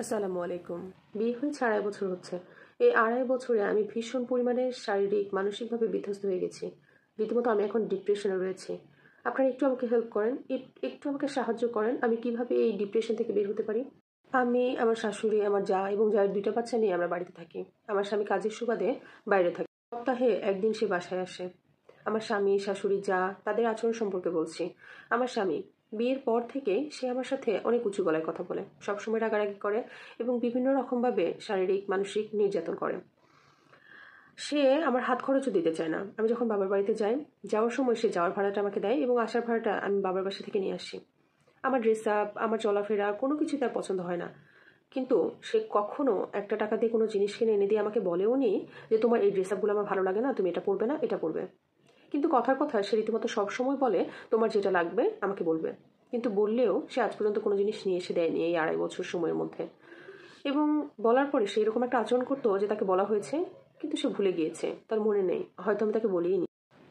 আসসালামু আলাইকুম। বিয়ে হয়েছে ২.৫ বছর হচ্ছে। এই ২.৫ বছরে আমি ভীষণ পরিমাণে শারীরিক, মানসিকভাবে বিধ্বস্ত হয়ে গেছি। রীতিমতো আমি এখন ডিপ্রেশনে রয়েছি। আপনারা একটু আমাকে হেল্প করেন, একটু আমাকে সাহায্য করেন। আমি কিভাবে এই ডিপ্রেশন থেকে বের হতে পারি? আমি, আমার শাশুড়ি, আমার জা এবং জায়ের ২ টা বাচ্চা নিয়ে আমরা বাড়িতে থাকি। আমার স্বামী কাজের সুবাদে বাইরে থাকে। সপ্তাহে ১ দিন সে বাসায় আসে। আমার স্বামী, শাশুড়ি, জা তাদের আচরণ সম্পর্কে বলছি। আমার স্বামী বিয়ের পর থেকে সে আমার সাথে অনেক উঁচু গলায় কথা বলে, সবসময় রাগারাগি করে এবং বিভিন্ন রকমভাবে শারীরিক, মানসিক নির্যাতন করে। সে আমার হাত খরচও দিতে চায় না। আমি যখন বাবার বাড়িতে যাই, যাওয়ার সময় সে যাওয়ার ভাড়াটা আমাকে দেয় এবং আসার ভাড়াটা আমি বাবার বাসা থেকে নিয়ে আসি। আমার ড্রেস আপ, আমার চলাফেরা কোনো কিছুই তার পছন্দ হয় না। কিন্তু সে কখনো একটা টাকা দিয়ে কোনো জিনিস কিনে এনে দিয়ে আমাকে বলেও নি যে তোমার এই ড্রেস আপগুলো আমার ভালো লাগে না, তুমি এটা পরবে না, এটা পরবে। কিন্তু কথার কথা সে রীতিমতো সবসময় বলে তোমার যেটা লাগবে আমাকে বলবে। কিন্তু বললেও সে আজ পর্যন্ত কোনো জিনিস নিয়ে এসে দেয়নি এই ২.৫ বছর সময়ের মধ্যে। এবং বলার পরে সে এরকম একটা আচরণ করতো যে তাকে বলা হয়েছে, কিন্তু সে ভুলে গিয়েছে, তার মনে নেই, হয়তো আমি তাকে বলিনি।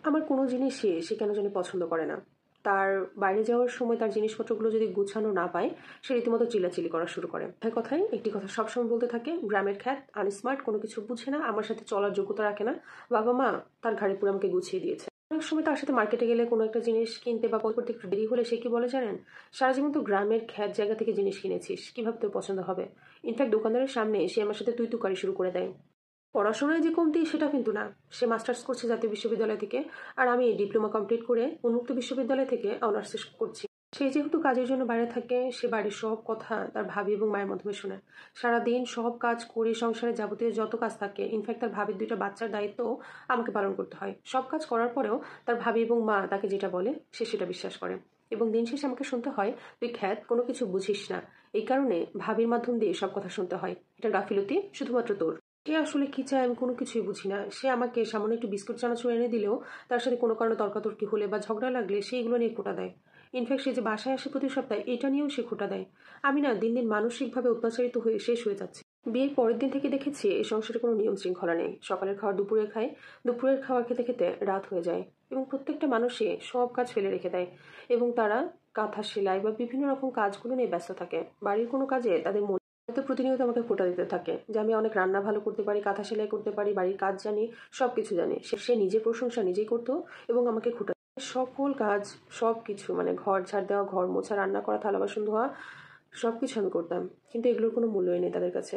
আমার কোনো জিনিসই সে কেন জানি পছন্দ করে না। তার বাইরে যাওয়ার সময় তার জিনিসপত্রগুলো যদি গুছানো না পায়, সে রীতিমতো চিল্লাচিল্লি করা শুরু করে। কথায় কথায় একটি কথা সবসময় বলতে থাকে, গ্রামের খ্যাত, আনস্মার্ট, কোনো কিছু বুঝে না, আমার সাথে চলার যোগ্যতা রাখে না। বাবা মা তার ঘাড়ে পুরো আমাকে গুছিয়ে দিয়েছে। অনেক সময় তার সাথে মার্কেটে গেলে কোনো একটা জিনিস কিনতে বা করতে একটু দেরি হলে সে কি বলে জানেন? সারা জীবন তো গ্রামের খ্যাত জায়গা থেকে জিনিস কিনেছিস, কিভাবে তোর পছন্দ হবে? ইনফ্যাক্ট দোকানদারের সামনে সে আমার সাথে তুই তুকারি শুরু করে দেয়। পড়াশোনায় যে কমতি সেটা কিন্তু না। সে মাস্টার্স করছে জাতীয় বিশ্ববিদ্যালয় থেকে, আর আমি ডিপ্লোমা কমপ্লিট করে উন্মুক্ত বিশ্ববিদ্যালয় থেকে অনার্স করছি। সে যেহেতু কাজের জন্য বাইরে থাকে, সে বাড়ির সব কথা তার ভাবি এবং মায়ের মাধ্যমে শোনে। সারাদিন সব কাজ করে সংসারে যাবতীয় যত কাজ থাকে, ইনফ্যাক্ট তার ভাবির 2টা বাচ্চার দায়িত্ব আমাকে পালন করতে হয়। সব কাজ করার পরেও তার ভাবি এবং মা তাকে যেটা বলে সে সেটা বিশ্বাস করে। এবং দিন শেষে আমাকে শুনতে হয়, তুই খ্যাত কোনো কিছু বুঝিস না। এই কারণে ভাবির মাধ্যম দিয়ে সব কথা শুনতে হয়। এটা গাফিলতি শুধুমাত্র তোর। সে আসলে কি চায় আমি কোনো কিছুই বুঝি না। সে আমাকে সামান্য একটু বিস্কুট চানাচুর এনে দিলেও তার সাথে কোনো কারণে তর্কাতর্কি হলে বা ঝগড়া লাগলে সে এগুলো নিয়ে খোঁটা দেয়। ইনফ্যাক্ট সে যে বাসায় আসে প্রতি সপ্তাহে, এটা নিয়েও সে খোঁটা দেয়। আমি না দিন দিন মানসিকভাবে অত্যাচারিত হয়ে শেষ হয়ে যাচ্ছে। বিয়ের পরের দিন থেকে দেখেছি এই সংসারে কোনো নিয়ম শৃঙ্খলা নেই। সকালের খাবার দুপুরে খায়, দুপুরের খাবার খেতে খেতে রাত হয়ে যায় এবং প্রত্যেকটা মানুষই সব কাজ ফেলে রেখে দেয় এবং তারা কাঁথা সেলাই বা বিভিন্ন রকম কাজগুলো নিয়ে ব্যস্ত থাকে। বাড়ির কোনো কাজে তাদের তো প্রতিনিয়ত আমাকে খোঁটা দিতে থাকে যে আমি অনেক রান্না ভালো করতে পারি, কাঁথা সেলাই করতে পারি, বাড়ির কাজ জানি, সবকিছু জানি। সে নিজের প্রশংসা নিজেই করতো এবং আমাকে খোঁটা সকল কাজ, সবকিছু, মানে ঘর ঝাড় দেওয়া, ঘর মোছা, রান্না করা, থালা বাসন ধোয়া, সবকিছু আমি করতাম। কিন্তু এগুলোর কোনো মূল্যই নেই তাদের কাছে।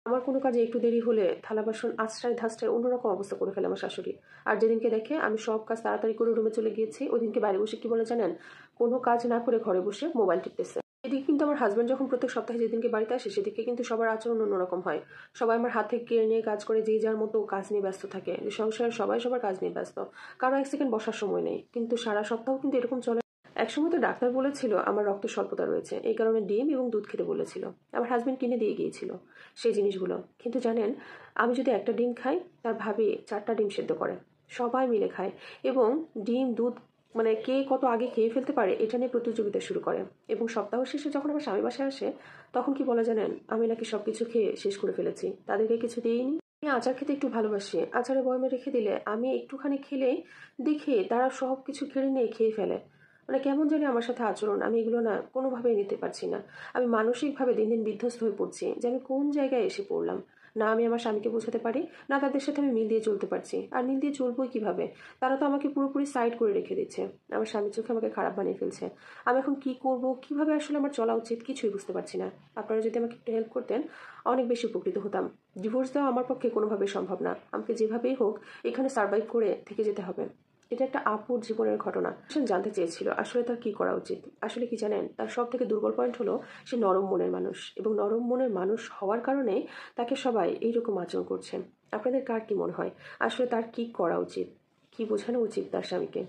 আমার কোনো কাজে একটু দেরি হলে থালা বাসন আঁচড়ায় ধাঁচড়ায় অন্যরকম অবস্থা করে ফেলে আমার শাশুড়ি। আর যেদিনকে দেখে আমি সব কাজ তাড়াতাড়ি করে রুমে চলে গিয়েছি, ওদিনকে বাইরে বসে কি বলে জানেন? কোনো কাজ না করে ঘরে বসে মোবাইল টিপতেছে। এদিকে কিন্তু আমার হাজব্যান্ড যখন প্রত্যেক সপ্তাহে যেদিনকে বাড়িতে আসে, সেদিকে কিন্তু সবার আচরণ অন্যরকম হয়। সবাই আমার হাত থেকে কেড়ে নিয়ে কাজ করে, যে যার মতো কাজ নিয়ে ব্যস্ত থাকে। যে সংসারের সবাই সবার কাজ নিয়ে ব্যস্ত, কারো 1 সেকেন্ড বসার সময় নেই। কিন্তু সারা সপ্তাহ কিন্তু এরকম চলে। একসময় তো ডাক্তার বলেছিল আমার রক্ত স্বল্পতা রয়েছে, এই কারণে ডিম এবং দুধ খেতে বলেছিল। আমার হাজবেন্ড কিনে দিয়ে গিয়েছিল সেই জিনিসগুলো। কিন্তু জানেন, আমি যদি একটা ডিম খাই, তার ভাবি 4টা ডিম সেদ্ধ করে, সবাই মিলে খায় এবং ডিম দুধ, মানে কে কত আগে খেয়ে ফেলতে পারে এটা নিয়ে প্রতিযোগিতা শুরু করে। এবং সপ্তাহ শেষে যখন আমার স্বামী বাসায় আসে, তখন কি বলে জানেন? আমি নাকি সবকিছু খেয়ে শেষ করে ফেলেছি, তাদেরকে কিছু দিইনি। আমি আচার খেতে একটু ভালোবাসি, আচারে বয়মে রেখে দিলে আমি একটুখানি খেলে দেখে তারা সব কিছু কেড়ে নিয়ে খেয়ে ফেলে। মানে কেমন জানি আমার সাথে আচরণ, আমি এগুলো না কোনোভাবেই নিতে পারছি না। আমি মানসিকভাবে দিন দিন বিধ্বস্ত হয়ে পড়ছি যে আমি কোন জায়গায় এসে পড়লাম। না আমি আমার স্বামীকে বোঝাতে পারি, না তাদের সাথে আমি মিল দিয়ে চলতে পারছি। আর মিল দিয়ে চলবোই কিভাবে? তারা তো আমাকে পুরোপুরি সাইড করে রেখে দিচ্ছে। আমার স্বামীর চোখে আমাকে খারাপ বানিয়ে ফেলছে। আমি এখন কি করব, কিভাবে আসলে আমার চলা উচিত, কিছুই বুঝতে পারছি না। আপনারা যদি আমাকে একটু হেল্প করতেন, অনেক বেশি উপকৃত হতাম। ডিভোর্স দেওয়া আমার পক্ষে কোনোভাবেই সম্ভব না। আমাকে যেভাবেই হোক এখানে সার্ভাইভ করে থেকে যেতে হবে। এটা একটা আপুর জীবনের ঘটনা। সে জানতে চেয়েছিল আসলে তার কি করা উচিত। আসলে কি জানেন, তার সব থেকে দুর্বল পয়েন্ট হলো সে নরম মনের মানুষ, এবং নরম মনের মানুষ হওয়ার কারণে তাকে সবাই এইরকম আচরণ করছে। আপনাদের কার কি মনে হয় আসলে তার কি করা উচিত, কি বোঝানো উচিত তার স্বামীকে?